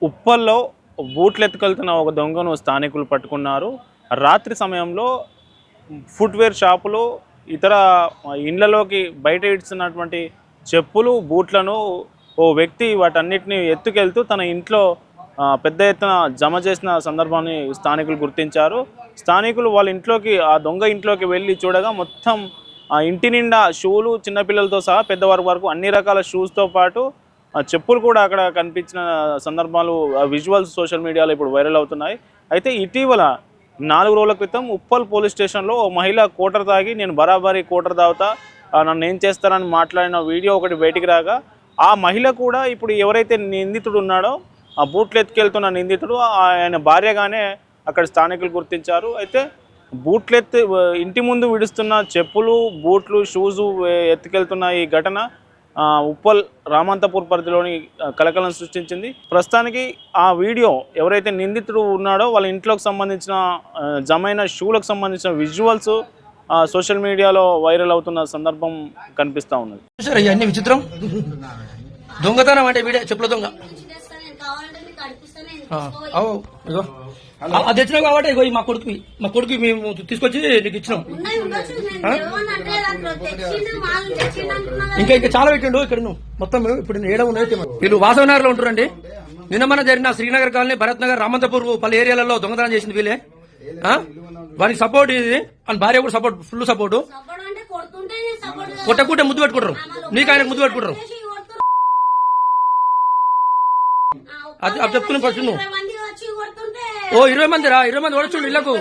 ఉప్పల్లో బూట్లు ఎత్తుకెళ్తున్న ఒక దొంగను స్థానికులు పట్టుకున్నారు. రాత్రి సమయంలో ఫుట్వేర్ షాపులు, ఇతర ఇండ్లలోకి బయట ఇడుస్తున్నటువంటి చెప్పులు, బూట్లను ఓ వ్యక్తి వాటన్నిటిని ఎత్తుకెళ్తూ తన ఇంట్లో పెద్ద ఎత్తున జమ చేసిన సందర్భాన్ని స్థానికులు గుర్తించారు. స్థానికులు వాళ్ళ ఇంట్లోకి, ఆ దొంగ ఇంట్లోకి వెళ్ళి చూడగా మొత్తం ఆ ఇంటి నిండా షూలు, చిన్నపిల్లలతో సహా పెద్దవారి వరకు అన్ని రకాల షూస్తో పాటు చెప్పులు కూడా అక్కడ కనిపించిన సందర్భాలు, విజువల్స్ సోషల్ మీడియాలో ఇప్పుడు వైరల్ అవుతున్నాయి. అయితే ఇటీవల 4 రోజుల క్రితం ఉప్పల్ పోలీస్ స్టేషన్లో ఓ మహిళ కోటర్ తాగి, నేను బరాబరి కోటర్ తాగుతా, నన్ను ఏం చేస్తారని మాట్లాడిన వీడియో ఒకటి బయటికి రాగా, ఆ మహిళ కూడా ఇప్పుడు ఎవరైతే నిందితుడు ఉన్నాడో, ఆ బూట్లు ఎత్తుకెళ్తున్న నిందితుడు, ఆయన భార్యగానే అక్కడ స్థానికులు గుర్తించారు. అయితే బూట్లెత్తి ఇంటి ముందు విడుస్తున్న చెప్పులు, బూట్లు, షూజు ఎత్తుకెళ్తున్న ఈ ఘటన ఉప్పల్ రామంతపూర్ పరిధిలోని కలకలం సృష్టించింది. ప్రస్తుతానికి ఆ వీడియో ఎవరైతే నిందితుడు ఉన్నాడో వాళ్ళ ఇంట్లోకి సంబంధించిన జమైన షూలకు సంబంధించిన విజువల్స్ సోషల్ మీడియాలో వైరల్ అవుతున్న సందర్భం కనిపిస్తూ ఉన్నది. అన్ని విచిత్రం దొంగతనం అంటే వీడే చెప్పుల దొంగ అది తెచ్చినావు కాబట్టి ఇగో మా కొడుకు మేము తీసుకొచ్చి నీకు ఇచ్చినాం. ఇంకా చాలా పెట్టిండు ఇక్కడ మొత్తం. ఇప్పుడు ఏడ ఉన్నాయి వీళ్ళు వాసవనగర్ లో ఉంటురండి. నిన్న మన జరిగిన శ్రీనగర్ కాలనీ, భరత్ నగర్, రామంతపూర్ పలు ఏరియాలలో దొంగతనం చేసింది వీళ్ళే. వానికి సపోర్ట్ ఇది, అని భార్య కూడా సపోర్ట్, ఫుల్ సపోర్ట్. కొట్టకుంటే ముద్దు పెట్టుకుంటారు, నీకు ఆయనకు ముద్దు పెట్టుకుంటారు. అది చెప్తున్నా ఫస్ట్ నువ్వు. ఓ 20 మంది రా, 20 మంది ఓడచుండు ఇళ్లకు.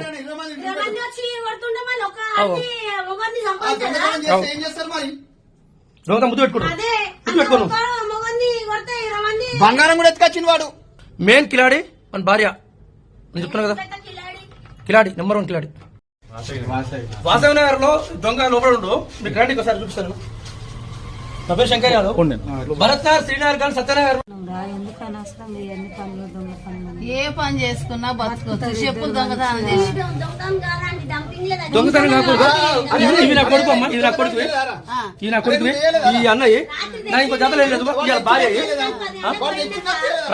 ముద్దు పెట్టుకోను. బంగారం కూడా ఎత్తుకొచ్చింది వాడు. మెయిన్ కిలాడి మన భార్య, నేను చెప్తున్నా కదా, కిలాడి నెంబర్ 1 కిలాడి. వాసవి నగర్ లో దొంగ లోపల ఉండు. మీకు రండి ఒకసారి చూపిస్తాను. నా పేరు శంకర్ యాదవ్. భరత్ నగర్, శ్రీనగర్ కానీ సత్యనగర్. ఏ పని చేసుకున్నా బతుకోవచ్చు. చెప్పులు దొంగతనం చేసి దొంగతనం కాకూడదు. ఇవి నా కొడుకు అమ్మ, ఇది నా కొడుకు, ఈ నా కొడుకు, ఈ అన్నయ్య నా ఇంకో జతలు లేదు. ఇవాళ భార్య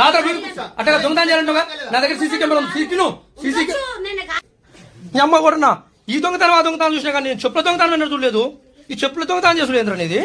రాత్రి అట్లా దొంగతనం చేయాలంటుగా. నా దగ్గర సీసీ కెమెరా సీసీ మీ అమ్మ కూడా ఈ దొంగతనం ఆ దొంగతనం చూసినా కానీ నేను చెప్పుల దొంగతనం చూడలేదు. ఈ చెప్పుల దొంగతనం చేసుడు ఏంద్ర అనేది.